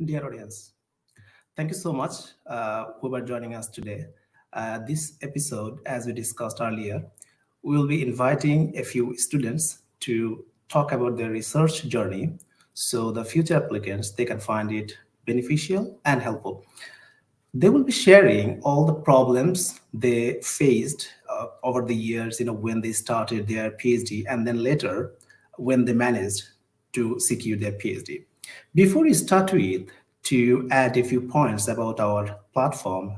Dear audience, thank you so much who are joining us today. This episode, as we discussed earlier, we will be inviting a few students to talk about their research journey so the future applicants they can find it beneficial and helpful. They will be sharing all the problems they faced over the years, when they started their PhD and then later when they managed to secure their PhD. Before we start with, to add a few points about our platform,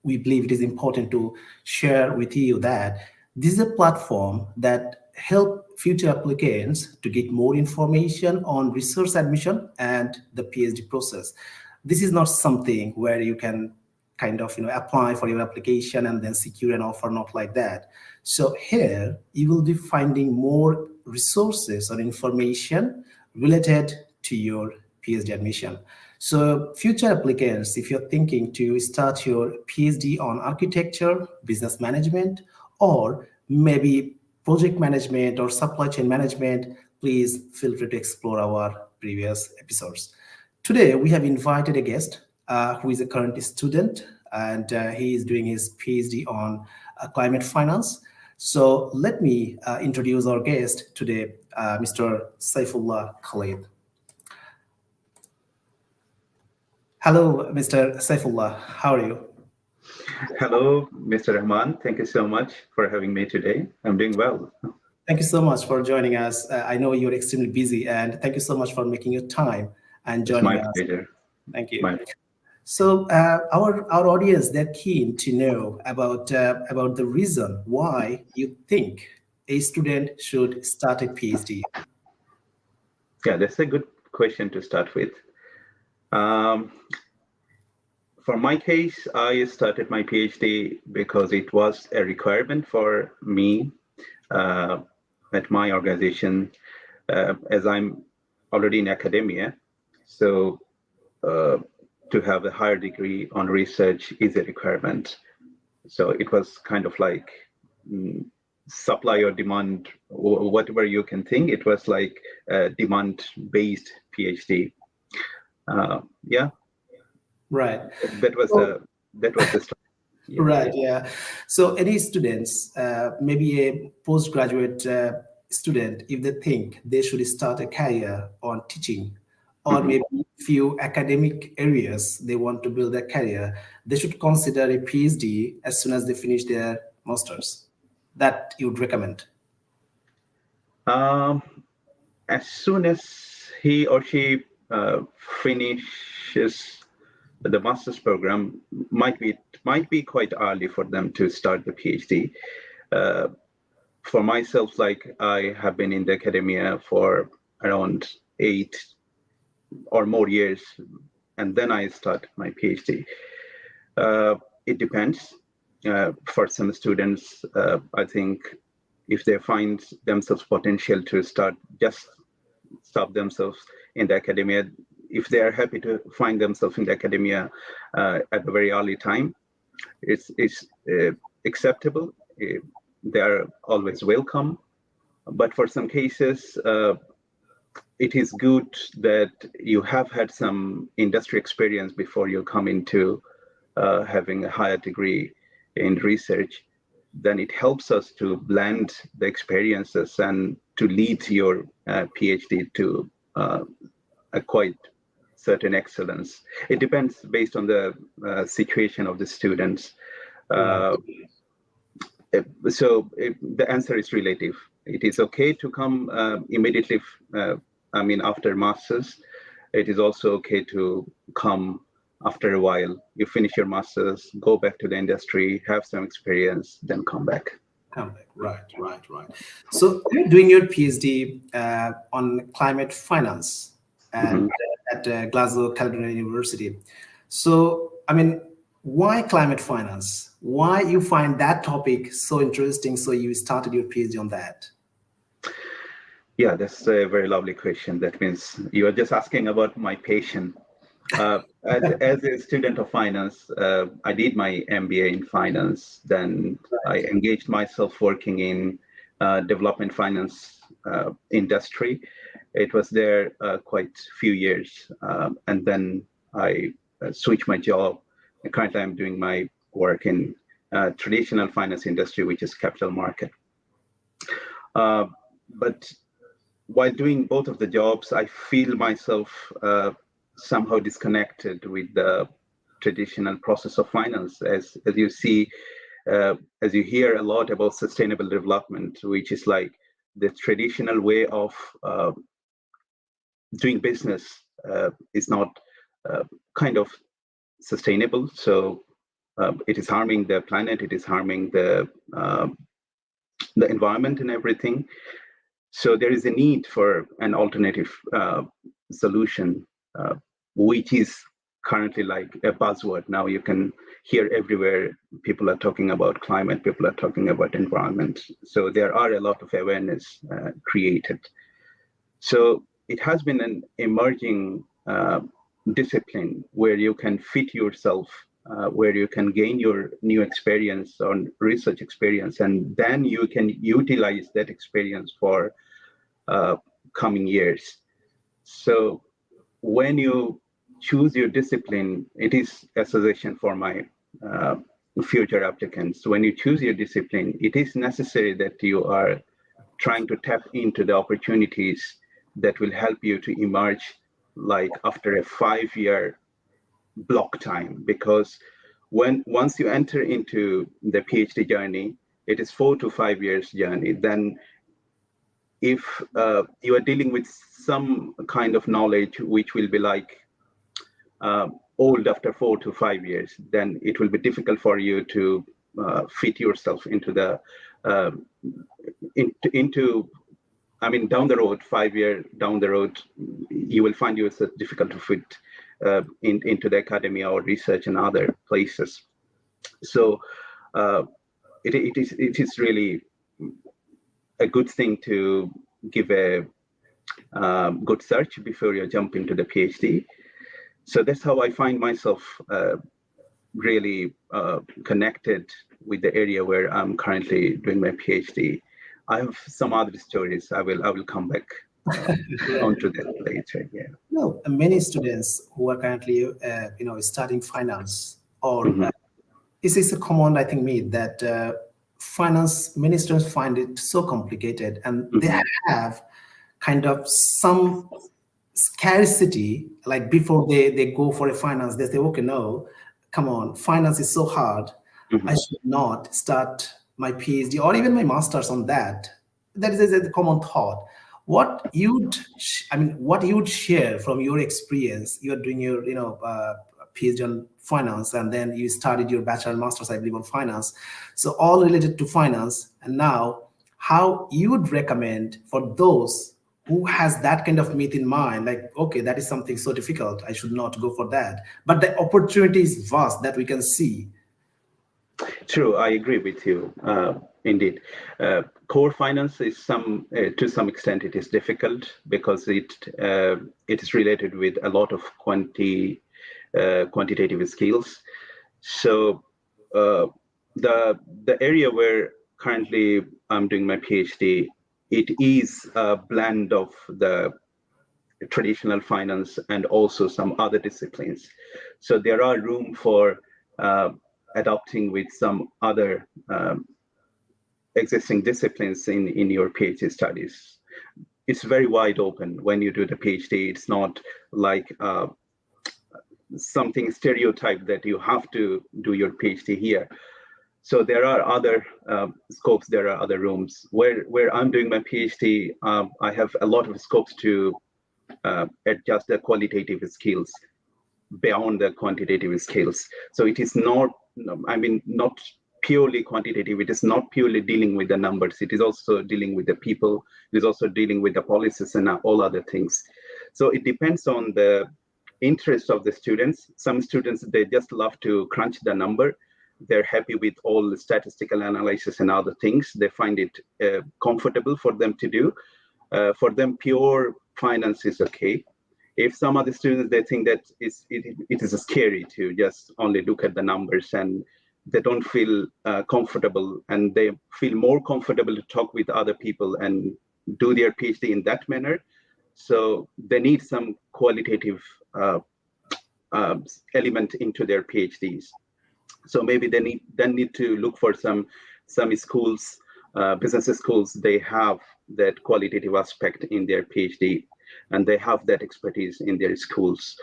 we believe it is important to share with you that this is a platform that help future applicants to get more information on research admission and the PhD process. This is not something where you can kind of apply for your application and then secure an offer, not like that. So here you will be finding more resources or information related to your PhD admission. So future applicants, if you're thinking to start your PhD on architecture, business management, or maybe project management or supply chain management, please feel free to explore our previous episodes. Today, we have invited a guest who is a current student and he is doing his PhD on climate finance. So let me introduce our guest today, Mr. Sifullah Khaled. Hello, Mr. Saifullah. How are you? Hello, Mr. Rahman. Thank you so much for having me today. I'm doing well. Thank you so much for joining us. I know you're extremely busy, and thank you so much for making your time and joining us. It's my pleasure. Thank you. So our audience, they're keen to know about the reason why you think a student should start a PhD. Yeah, that's a good question to start with. For my case, I started my PhD because it was a requirement for me at my organization, as I'm already in academia. So to have a higher degree on research is a requirement. So it was kind of like supply or demand, or whatever you can think. It was like a demand-based PhD. Yeah. Right. That was the start. Yeah. Right. Yeah. So any students, maybe a postgraduate student, if they think they should start a career on teaching, or maybe few academic areas they want to build their career, they should consider a PhD as soon as they finish their masters. That you would recommend? As soon as he or she finishes the master's program, might be quite early for them to start the PhD. For myself, like I have been in the academia for around 8 or more years, and then I start my PhD. It depends. For some students, I think if they find themselves potential to stop themselves in the academia, if they are happy to find themselves in the academia at a very early time, it's acceptable. They are always welcome. But for some cases, it is good that you have had some industry experience before you come into having a higher degree in research. Then it helps us to blend the experiences and to lead your PhD to a quite certain excellence. It depends based on the situation of the students. The answer is relative. It is okay to come immediately, after masters. It is also okay to come after a while. You finish your masters, go back to the industry, have some experience, then come back. Right. So you're doing your PhD on climate finance and at Glasgow Caledonian University. So, why climate finance? Why you find that topic so interesting? So you started your PhD on that? Yeah, that's a very lovely question. That means you are just asking about my passion. As a student of finance, I did my MBA in finance. Then I engaged myself working in development finance industry. It was there quite few years, and then I switched my job. And currently, I'm doing my work in traditional finance industry, which is capital market. But while doing both of the jobs, I feel myself somehow disconnected with the traditional process of finance. As you see, as you hear a lot about sustainable development, which is like the traditional way of doing business is not kind of sustainable. So it is harming the planet, it is harming the environment and everything. So there is a need for an alternative solution, which is currently like a buzzword. Now you can hear everywhere, people are talking about climate, people are talking about environment. So there are a lot of awareness created. So it has been an emerging discipline where you can fit yourself, where you can gain your new experience or research experience, and then you can utilize that experience for coming years. So when you choose your discipline, it is a suggestion for my future applicants. When you choose your discipline, it is necessary that you are trying to tap into the opportunities that will help you to emerge like after a 5-year block time. Because once you enter into the PhD journey, it is 4 to 5 years journey. Then if you are dealing with some kind of knowledge which will be like old after 4 to 5 years, then it will be difficult for you to fit yourself into the I mean, down the road, 5 year down the road, you will find yourself difficult to fit into the academia or research and other places. So it is really a good thing to give a good search before you jump into the PhD. So that's how I find myself really connected with the area where I'm currently doing my PhD. I have some other stories. I will come back onto that later. Yeah. No, many students who are currently, studying finance, or this is a common, I think, myth that finance ministers find it so complicated, and they have kind of some scarcity. Like before they go for a finance, they say, okay, no, come on, finance is so hard. I should not start my PhD or even my master's on that. That is a common thought. What what you'd share from your experience? You're doing your, PhD on finance, and then you started your bachelor and master's, I believe, on finance. So all related to finance. And now, how you would recommend for those who has that kind of myth in mind, like, okay, that is something so difficult, I should not go for that. But the opportunity is vast that we can see. True, I agree with you. Indeed, core finance is to some extent it is difficult because it is related with a lot of quantitative skills. So the area where currently I'm doing my PhD, it is a blend of the traditional finance and also some other disciplines. So there are room for adopting with some other existing disciplines in your PhD studies. It's very wide open when you do the PhD. It's not like something stereotyped that you have to do your PhD here. So there are other scopes, there are other rooms. Where I'm doing my PhD, I have a lot of scopes to adjust the qualitative skills beyond the quantitative skills. So it is not, not purely quantitative. It is not purely dealing with the numbers. It is also dealing with the people. It is also dealing with the policies and all other things. So it depends on the interest of the students. Some students, they just love to crunch the number. They're happy with all the statistical analysis and other things. They find it comfortable for them to do. For them, pure finance is okay. If some other students, they think that it is scary to just only look at the numbers, and they don't feel comfortable, and they feel more comfortable to talk with other people and do their PhD in that manner, So they need some qualitative element into their PhDs. So maybe they need to look for some schools, business schools. They have that qualitative aspect in their PhD, and they have that expertise in their schools.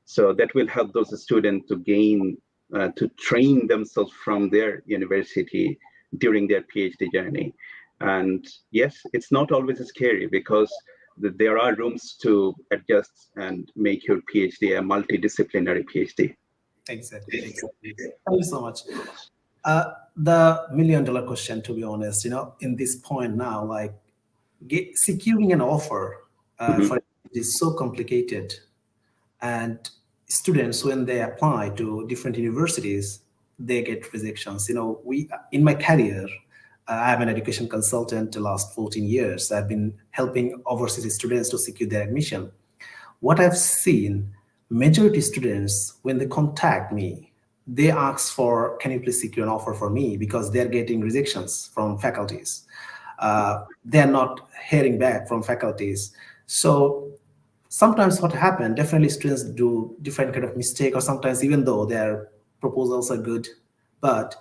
So that will help those students to gain, to train themselves from their university during their PhD journey. And yes, it's not always scary, because there are rooms to adjust and make your PhD a multidisciplinary PhD. Exactly. Thank you so much. The $1 million question, to be honest, in this point now, like securing an offer for it is so complicated, and students, when they apply to different universities, they get rejections. We in my career, I'm an education consultant the last 14 years. I've been helping overseas students to secure their admission. What I've seen, majority students, when they contact me, they ask for, can you please secure an offer for me? Because they're getting rejections from faculties. They're not hearing back from faculties. So sometimes what happens, definitely students do different kind of mistake, or sometimes even though their proposals are good, but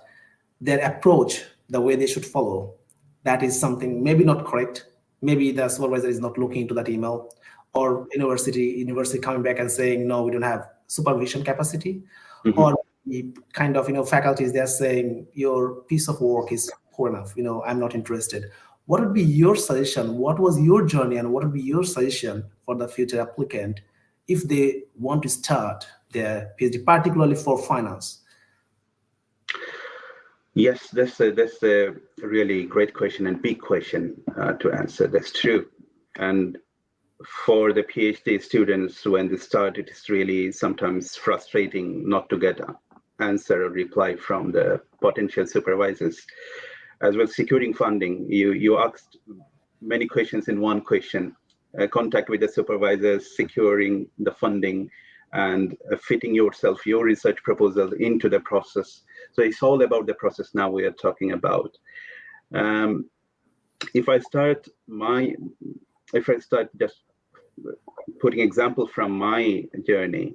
their approach, the way they should follow, that is something maybe not correct. Maybe the supervisor is not looking into that email, or university coming back and saying, no, we don't have supervision capacity, or the kind of faculties, they're saying your piece of work is poor enough, I'm not interested. What would be your suggestion? What was your journey, and what would be your suggestion for the future applicant if they want to start their PhD, particularly for finance? Yes, that's a really great question and big question to answer. That's true. And for the PhD students, when they start, it is really sometimes frustrating not to get an answer or reply from the potential supervisors. As well, securing funding, you asked many questions in one question. Contact with the supervisors, securing the funding, and fitting your research proposal into the process. So it's all about the process now we are talking about. If I start just putting example from my journey,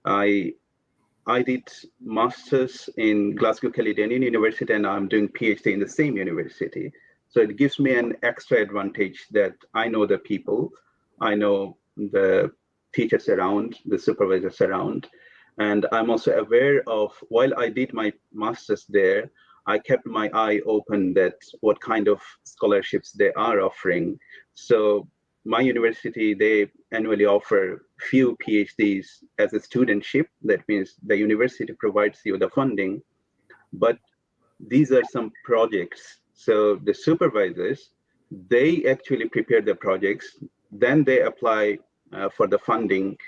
I did master's in Glasgow Caledonian University, and I'm doing PhD in the same university. So it gives me an extra advantage that I know the people, I know the teachers around, the supervisors around, and I'm also aware of, while I did my master's there, I kept my eye open that what kind of scholarships they are offering. So my university, they annually offer few PhDs as a studentship. That means the university provides you the funding, but these are some projects. So the supervisors, they actually prepare the projects, then they apply for the funding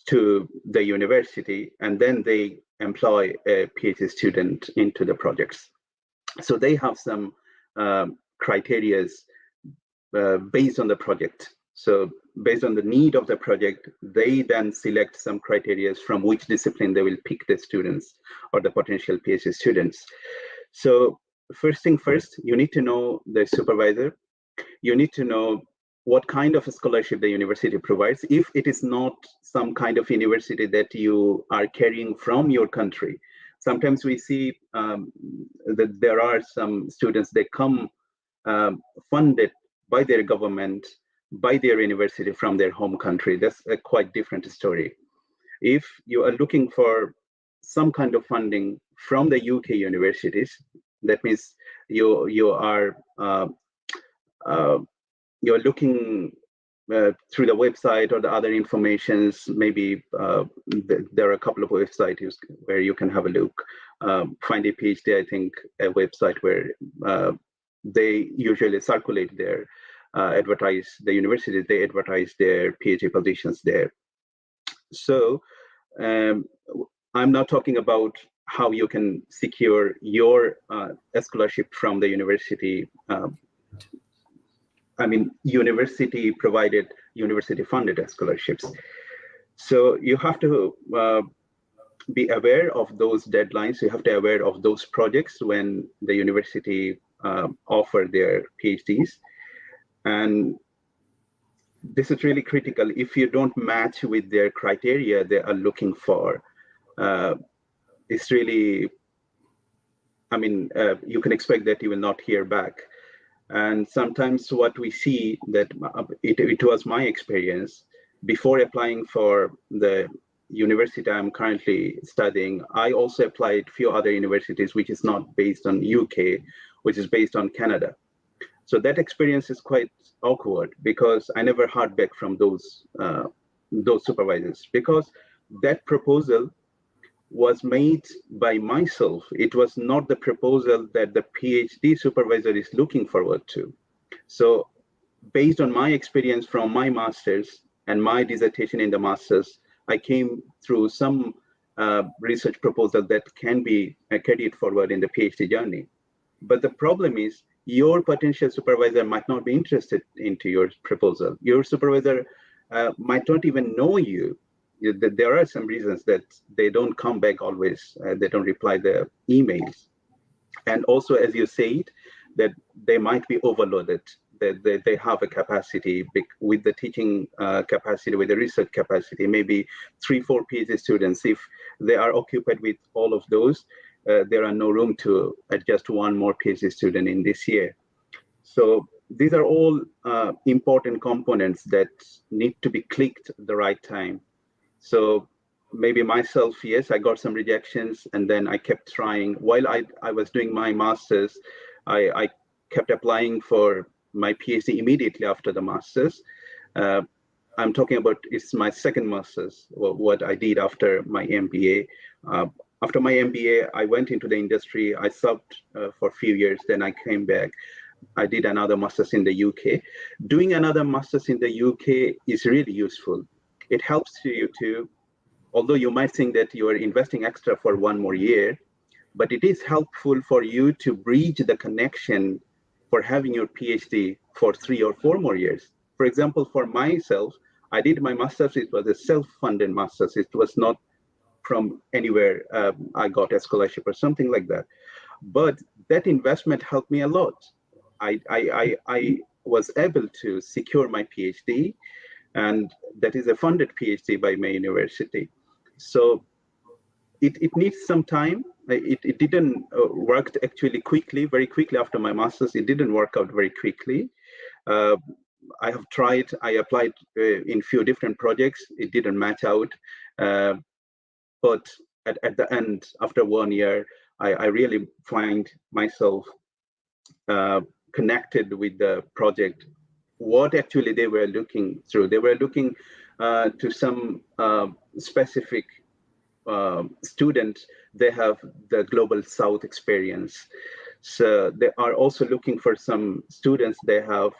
to the university, and then they employ a PhD student into the projects. So they have some criteria based on the project. So based on the need of the project, they then select some criteria from which discipline they will pick the students or the potential PhD students. So first thing first, you need to know the supervisor. You need to know what kind of a scholarship the university provides. If it is not some kind of university that you are carrying from your country, sometimes we see that there are some students, they come funded by their government, by their university from their home country. That's a quite different story. If you are looking for some kind of funding from the UK universities, that means you're looking through the website or the other informations. Maybe there are a couple of websites where you can have a look. Find a PhD, I think, a website where they usually circulate their advertise the universities, they advertise their PhD positions there. So I'm not talking about how you can secure your scholarship from the university. I mean, university provided, university funded scholarships. So you have to be aware of those deadlines. You have to be aware of those projects when the university offer their PhDs. And this is really critical. If you don't match with their criteria they are looking for, it's really, you can expect that you will not hear back. And sometimes what we see that it was my experience before applying for the university I'm currently studying. I also applied few other universities, which is not based on UK, which is based on Canada. So that experience is quite awkward because I never heard back from those supervisors, because that proposal was made by myself. It was not the proposal that the PhD supervisor is looking forward to. So based on my experience from my master's and my dissertation in the master's, I came through some research proposal that can be carried forward in the PhD journey. But the problem is your potential supervisor might not be interested into your proposal. Your supervisor might not even know you. There are some reasons that they don't come back always. They don't reply the emails. And also, as you said, that they might be overloaded. They have a capacity with the teaching capacity, with the research capacity, maybe 3-4 PhD students. If they are occupied with all of those, there are no room to adjust one more PhD student in this year. So these are all important components that need to be clicked at the right time. So maybe myself, yes, I got some rejections, and then I kept trying. While I was doing my master's, I kept applying for my PhD immediately after the master's. I'm talking about, it's my second master's, what I did after my MBA. After my MBA, I went into the industry. I served for a few years, then I came back. I did another master's in the UK. Doing another master's in the UK is really useful. It helps you to, although you might think that you are investing extra for one more year, but it is helpful for you to bridge the connection for having your PhD for 3 or 4 more years. For example, for myself, I did my master's, it was a self-funded master's. It was not from anywhere. I got a scholarship or something like that. But that investment helped me a lot. I was able to secure my PhD, and that is a funded PhD by my university. So it needs some time. It didn't work actually very quickly after my master's. It didn't work out very quickly. I have tried, I applied in few different projects. It didn't match out. But at the end, after 1 year, I really find myself connected with the project. What actually they were looking through. They were looking to some specific students. They have the Global South experience. So they are also looking for some students. They have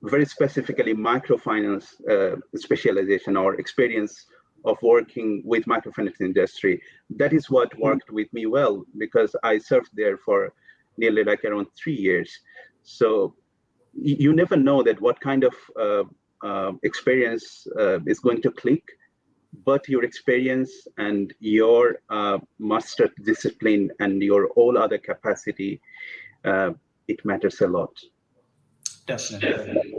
very specifically microfinance specialization or experience of working with microfinance industry. That is what worked with me well, because I served there for nearly like around 3 years. So you never know that what kind of experience is going to click, but your experience and your master discipline and your all other capacity, it matters a lot. Definitely.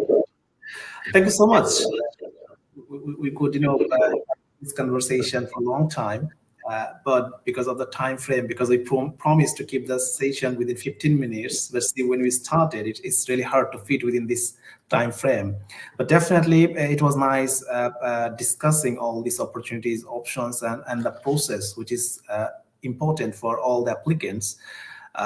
Thank you so much. We could, this conversation for a long time, but because of the time frame, because we promised to keep the session within 15 minutes, but see, when we started, it's really hard to fit within this time frame. But definitely, it was nice discussing all these opportunities, options, and the process, which is important for all the applicants,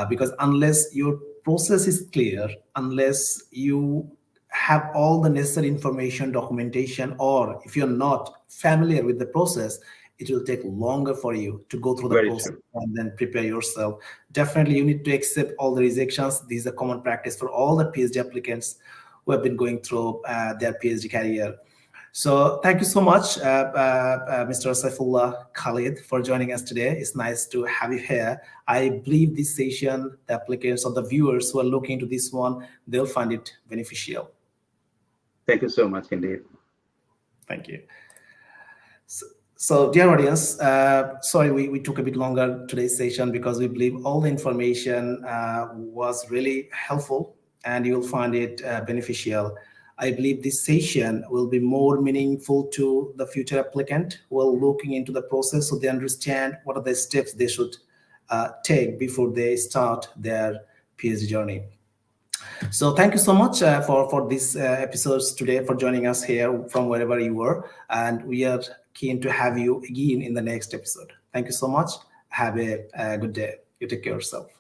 because unless your process is clear, unless you have all the necessary information, documentation, or if you're not familiar with the process, it will take longer for you to go through the process and then prepare yourself. Definitely, you need to accept all the rejections. This is a common practice for all the PhD applicants who have been going through their PhD career. So thank you so much, Mr. Sifullah Khaled, for joining us today. It's nice to have you here. I believe this session, the applicants or the viewers who are looking to this one, they'll find it beneficial. Thank you so much, indeed. Thank you. So dear audience, sorry we took a bit longer today's session because we believe all the information was really helpful and you'll find it beneficial. I believe this session will be more meaningful to the future applicant who are looking into the process, so they understand what are the steps they should take before they start their PhD journey. So thank you so much for this episodes today, for joining us here from wherever you were, and we are keen to have you again in the next episode. Thank you so much. Have a good day. You take care of yourself.